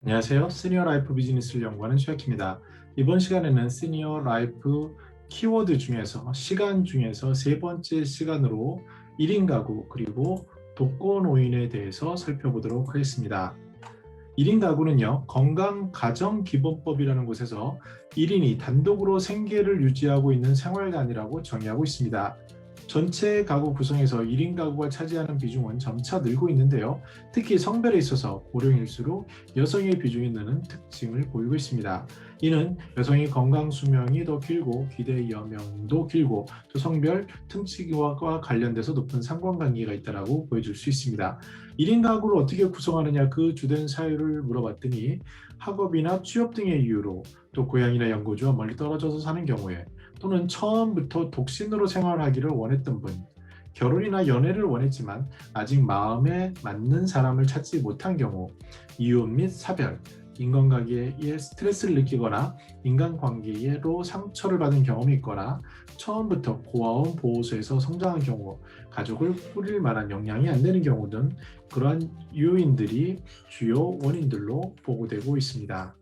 안녕하세요. 시니어 라이프 비즈니스를 연구하는 슈아키입니다. 이번 시간에는 시니어 라이프 키워드 중에서 시간 중에서 세 번째 시간으로 1인 가구 그리고 독거노인에 대해서 살펴보도록 하겠습니다. 1인 가구는요, 건강가정기본법이라는 곳에서 1인이 단독으로 생계를 유지하고 있는 생활관이라고 정의하고 있습니다. 전체 가구 구성에서 1인 가구가 차지하는 비중은 점차 늘고 있는데요. 특히 성별에 있어서 고령일수록 여성의 비중이 느는 특징을 보이고 있습니다. 이는 여성의 건강 수명이 더 길고 기대 여명도 길고 또 성별 특징과 관련돼서 높은 상관관계가 있다고 보여줄 수 있습니다. 1인 가구를 어떻게 구성하느냐 그 주된 사유를 물어봤더니 학업이나 취업 등의 이유로 또 고향이나 연고지와 멀리 떨어져서 사는 경우에 또는 처음부터 독신으로 생활하기를 원했던 분, 결혼이나 연애를 원했지만 아직 마음에 맞는 사람을 찾지 못한 경우, 이혼 및 사별, 인간관계에 스트레스를 느끼거나 인간관계로 상처를 받은 경험이 있거나 처음부터 고아원 보호소에서 성장한 경우, 가족을 꾸릴 만한 역량이 안 되는 경우 등 그러한 요인들이 주요 원인들로 보고되고 있습니다.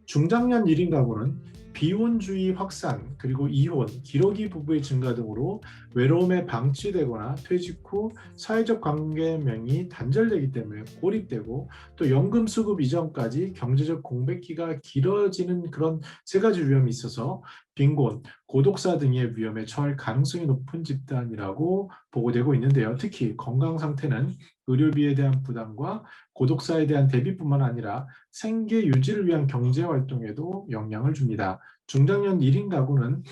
중장년 1인 가구는 비혼주의 확산 그리고 이혼, 기러기 부부의 증가 등으로 외로움에 방치되거나 퇴직 후 사회적 관계명이 단절되기 때문에 고립되고 또 연금 수급 이전까지 경제적 공백기가 길어지는 그런 세 가지 위험이 있어서 빈곤, 고독사 등의 위험에 처할 가능성이 높은 집단이라고 보고되고 있는데요. 특히 건강 상태는 의료비에 대한 부담과 고독사에 대한 대비뿐만 아니라 생계 유지를 위한 경제 활동에도 영향을 줍니다. 중장년 1인 가구는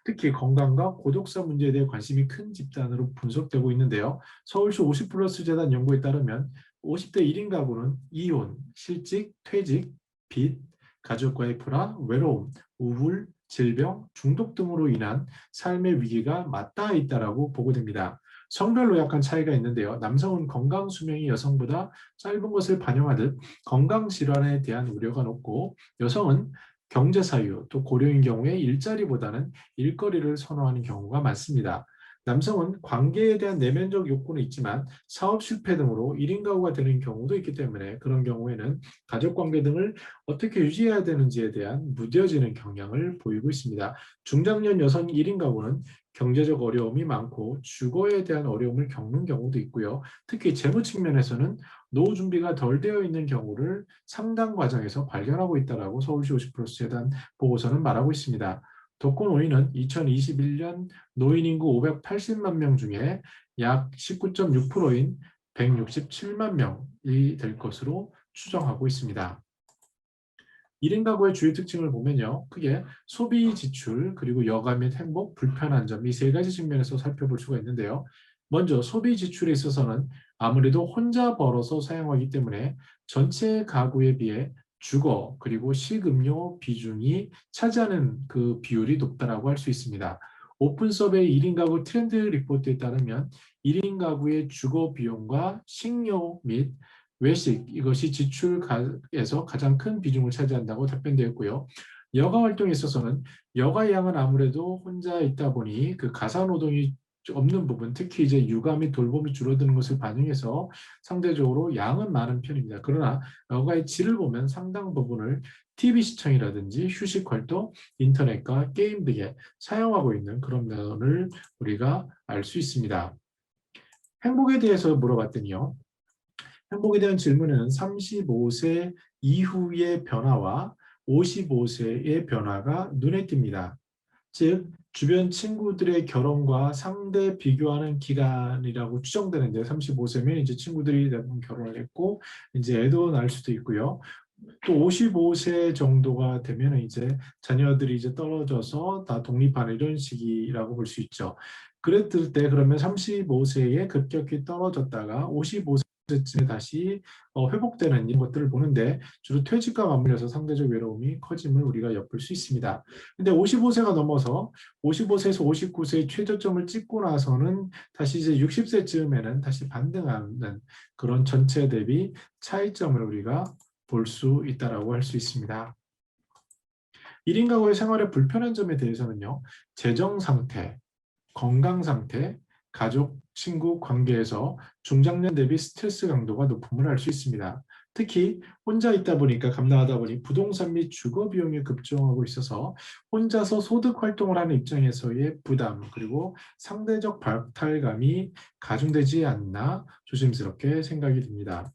특히 건강과 고독사 문제에 대해 관심이 큰 집단으로 분석되고 있는데요. 서울시 50플러스 재단 연구에 따르면 50대 1인 가구는 이혼, 실직, 퇴직, 빚, 가족과의 불화, 외로움, 우울, 질병, 중독 등으로 인한 삶의 위기가 맞닿아 있다고 보고됩니다. 성별로 약간 차이가 있는데요. 남성은 건강 수명이 여성보다 짧은 것을 반영하듯 건강 질환에 대한 우려가 높고 여성은 경제 사유, 또 고령인 경우에 일자리보다는 일거리를 선호하는 경우가 많습니다. 남성은 관계에 대한 내면적 욕구는 있지만 사업 실패 등으로 1인 가구가 되는 경우도 있기 때문에 그런 경우에는 가족관계 등을 어떻게 유지해야 되는지에 대한 무뎌지는 경향을 보이고 있습니다. 중장년 여성 1인 가구는 경제적 어려움이 많고 주거에 대한 어려움을 겪는 경우도 있고요. 특히 재무 측면에서는 노후 준비가 덜 되어 있는 경우를 상담 과정에서 발견하고 있다고 서울시 50플러스 재단 보고서는 말하고 있습니다. 독거노인은 2021년 노인 인구 580만 명 중에 약 19.6%인 167만 명이 될 것으로 추정하고 있습니다. 1인 가구의 주요 특징을 보면요. 크게 소비 지출, 그리고 여가 및 행복, 불편한 점, 이 세 가지 측면에서 살펴볼 수가 있는데요. 먼저 소비 지출에 있어서는 아무래도 혼자 벌어서 사용하기 때문에 전체 가구에 비해 주거, 그리고 식음료 비중이 차지하는 그 비율이 높다라고 할 수 있습니다. 오픈서베이 1인 가구 트렌드 리포트에 따르면 1인 가구의 주거 비용과 식료 및 외식, 이것이 지출에서 가장 큰 비중을 차지한다고 답변되었고요. 여가 활동에 있어서는 여가 양은 아무래도 혼자 있다 보니 그 가사 노동이 없는 부분, 특히 이제 육아 및 돌봄이 줄어드는 것을 반영해서 상대적으로 양은 많은 편입니다. 그러나 여가의 질을 보면 상당 부분을 TV 시청이라든지 휴식 활동, 인터넷과 게임 등에 사용하고 있는 그런 면을 우리가 알 수 있습니다. 행복에 대해서 물어봤더니요. 행복에 대한 질문에는 35세 이후의 변화와 55세의 변화가 눈에 띕니다. 즉, 주변 친구들의 결혼과 상대 비교하는 기간이라고 추정되는데 35세면 이제 친구들이 대부분 결혼을 했고 이제 애도 낳을 수도 있고요. 또 55세 정도가 되면 이제 자녀들이 이제 떨어져서 다 독립하는 이런 시기라고 볼 수 있죠. 그랬을 때 그러면 35세에 급격히 떨어졌다가 55세쯤에 다시 회복되는 이런 것들을 보는데 주로 퇴직과 맞물려서 상대적 외로움이 커짐을 우리가 엿볼 수 있습니다. 근데 55세가 넘어서 55세에서 59세의 최저점을 찍고 나서는 다시 이제 60세쯤에는 다시 반등하는 그런 전체 대비 차이점을 우리가 볼 수 있다고 할 수 있습니다. 1인 가구의 생활의 불편한 점에 대해서는요. 재정 상태, 건강 상태, 가족, 친구 관계에서 중장년 대비 스트레스 강도가 높음을 알 수 있습니다. 특히 혼자 있다 보니까 감당하다 보니 부동산 및 주거 비용이 급증하고 있어서 혼자서 소득 활동을 하는 입장에서의 부담 그리고 상대적 박탈감이 가중되지 않나 조심스럽게 생각이 듭니다.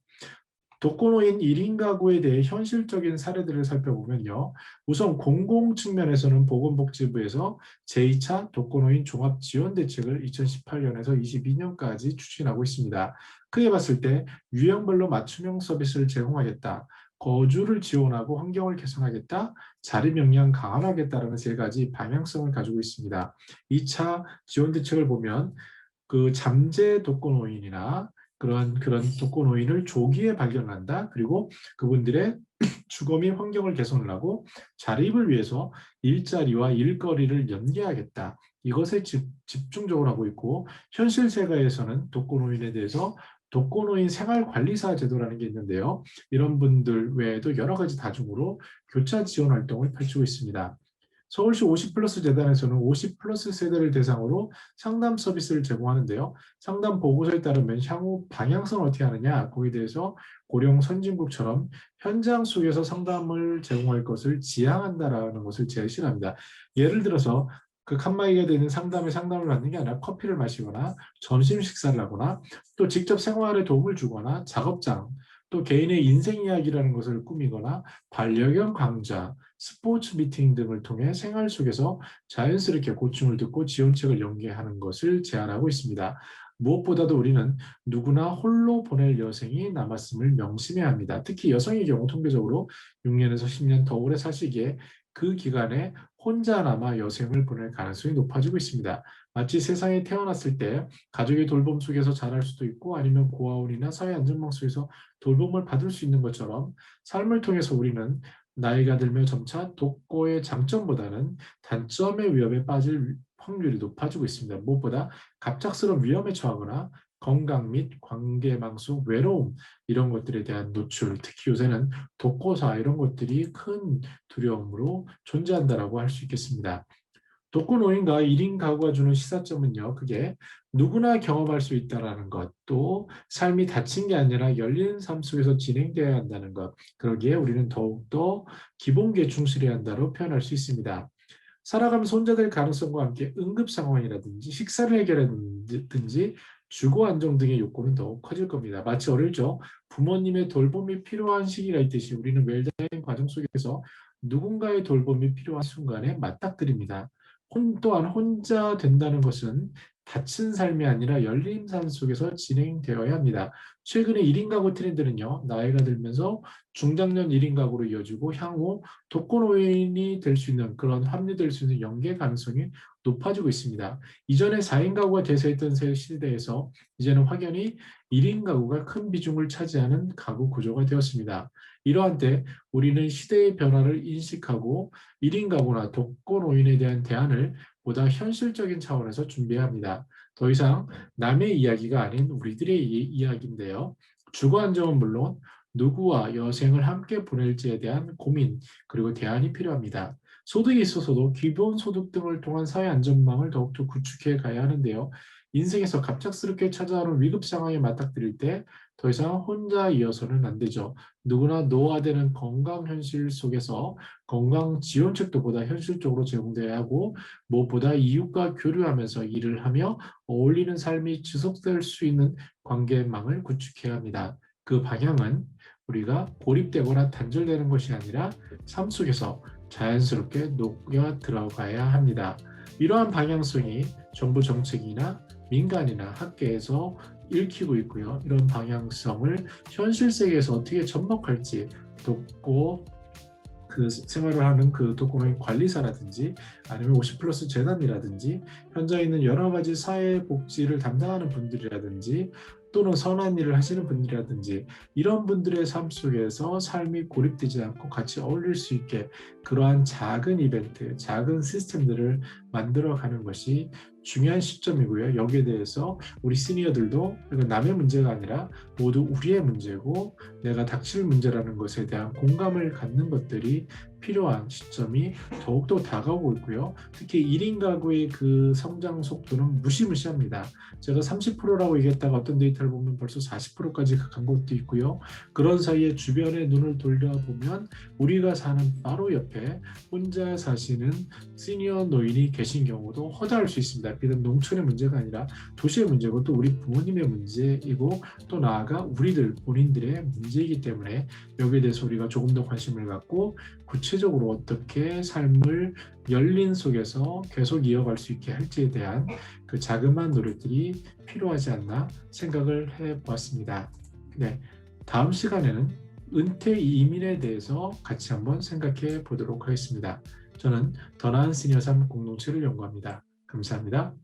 독거노인 1인 가구에 대해 현실적인 사례들을 살펴보면요. 우선 공공 측면에서는 보건복지부에서 제2차 독거노인 종합지원대책을 2018년에서 22년까지 추진하고 있습니다. 크게 봤을 때 유형별로 맞춤형 서비스를 제공하겠다. 거주를 지원하고 환경을 개선하겠다. 자립 역량 강화하겠다라는 세 가지 방향성을 가지고 있습니다. 2차 지원대책을 보면 그 잠재 독거노인이나 그런 독거노인을 조기에 발견한다. 그리고 그분들의 주거 및 환경을 개선을 하고 자립을 위해서 일자리와 일거리를 연계하겠다. 이것에 집중적으로 하고 있고 현실 세계에서는 독거노인에 대해서 독거노인 생활관리사 제도라는 게 있는데요. 이런 분들 외에도 여러 가지 다중으로 교차 지원 활동을 펼치고 있습니다. 서울시 50플러스 재단에서는 50플러스 세대를 대상으로 상담 서비스를 제공하는데요. 상담 보고서에 따르면 향후 방향성을 어떻게 하느냐, 거기에 대해서 고령 선진국처럼 현장 속에서 상담을 제공할 것을 지향한다라는 것을 제시를 합니다. 예를 들어서 그 칸막이가 되는 상담을 받는 게 아니라 커피를 마시거나 점심 식사를 하거나 또 직접 생활에 도움을 주거나 작업장, 또 개인의 인생 이야기라는 것을 꾸미거나 반려견 강좌, 스포츠 미팅 등을 통해 생활 속에서 자연스럽게 고충을 듣고 지원책을 연계하는 것을 제안하고 있습니다. 무엇보다도 우리는 누구나 홀로 보낼 여생이 남았음을 명심해야 합니다. 특히 여성의 경우 통계적으로 6년에서 10년 더 오래 사시기에 그 기간에 혼자 남아 여생을 보낼 가능성이 높아지고 있습니다. 마치 세상에 태어났을 때 가족의 돌봄 속에서 자랄 수도 있고 아니면 고아원이나 사회 안전망 속에서 돌봄을 받을 수 있는 것처럼 삶을 통해서 우리는 나이가 들며 점차 독거의 장점보다는 단점의 위험에 빠질 확률이 높아지고 있습니다. 무엇보다 갑작스러운 위험에 처하거나 건강 및 관계망 속 외로움 이런 것들에 대한 노출, 특히 요새는 독거사 이런 것들이 큰 두려움으로 존재한다라고 할 수 있겠습니다. 독거노인과 1인 가구가 주는 시사점은요. 그게 누구나 경험할 수 있다는 것, 또 삶이 닫힌 게 아니라 열린 삶 속에서 진행되어야 한다는 것, 그러기에 우리는 더욱더 기본기에 충실해야 한다고 표현할 수 있습니다. 살아가면서 혼자 될 가능성과 함께 응급 상황이라든지 식사를 해결하든지 주거 안정 등의 욕구는 더욱 커질 겁니다. 마치 어릴 적 부모님의 돌봄이 필요한 시기가 있듯이 우리는 웰다잉 과정 속에서 누군가의 돌봄이 필요한 순간에 맞닥뜨립니다. 또한 혼자 된다는 것은 닫힌 삶이 아니라 열린 삶 속에서 진행되어야 합니다. 최근의 1인 가구 트렌드는요. 나이가 들면서 중장년 1인 가구로 이어지고 향후 독거노인이 될 수 있는 그런 합류될 수 있는 연계 가능성이 높아지고 있습니다. 이전에 4인 가구가 대세했던 시대에서 이제는 확연히 1인 가구가 큰 비중을 차지하는 가구 구조가 되었습니다. 이러한 때 우리는 시대의 변화를 인식하고 1인 가구나 독거노인에 대한 대안을 보다 현실적인 차원에서 준비해야 합니다. 더 이상 남의 이야기가 아닌 우리들의 이야기인데요. 주거 안정은 물론 누구와 여생을 함께 보낼지에 대한 고민 그리고 대안이 필요합니다. 소득이 있어서도 기본소득 등을 통한 사회 안전망을 더욱더 구축해 가야 하는데요. 인생에서 갑작스럽게 찾아오는 위급 상황에 맞닥뜨릴 때 더 이상 혼자 이어서는 안 되죠. 누구나 노화되는 건강 현실 속에서 건강 지원책도 보다 현실적으로 제공돼야 하고 무엇보다 이웃과 교류하면서 일을 하며 어울리는 삶이 지속될 수 있는 관계망을 구축해야 합니다. 그 방향은 우리가 고립되거나 단절되는 것이 아니라 삶 속에서 자연스럽게 녹여 들어가야 합니다. 이러한 방향성이 정부 정책이나 민간이나 학계에서 읽히고 있고요. 이런 방향성을 현실 세계에서 어떻게 접목할지 돕고 그 생활을 하는 그 독거노인 관리사라든지 아니면 50플러스 재단이라든지 현장에 있는 여러 가지 사회복지를 담당하는 분들이라든지 또는 선한 일을 하시는 분들이라든지 이런 분들의 삶 속에서 삶이 고립되지 않고 같이 어울릴 수 있게 그러한 작은 이벤트, 작은 시스템들을 만들어가는 것이 중요한 시점이고요. 여기에 대해서 우리 시니어들도 이건 남의 문제가 아니라 모두 우리의 문제고 내가 닥칠 문제라는 것에 대한 공감을 갖는 것들이 필요한 시점이 더욱더 다가오고 있고요. 특히 1인 가구의 그 성장 속도는 무시무시합니다. 제가 30%라고 얘기했다가 어떤 데이터를 보면 벌써 40%까지 간 것도 있고요. 그런 사이에 주변에 눈을 돌려보면 우리가 사는 바로 옆에 혼자 사시는 시니어 노인이 계신 경우도 허다할 수 있습니다. 비단 농촌의 문제가 아니라 도시의 문제고 또 우리 부모님의 문제이고 또 나아가 우리들 본인들의 문제이기 때문에 여기에 대해서 우리가 조금 더 관심을 갖고 구체적으로 어떻게 삶을 열린 속에서 계속 이어갈 수 있게 할지에 대한 그 자그마한 노력들이 필요하지 않나 생각을 해보았습니다. 네, 다음 시간에는 은퇴 이민에 대해서 같이 한번 생각해 보도록 하겠습니다. 저는 더 나은 시니어 삶 공동체를 연구합니다. 감사합니다.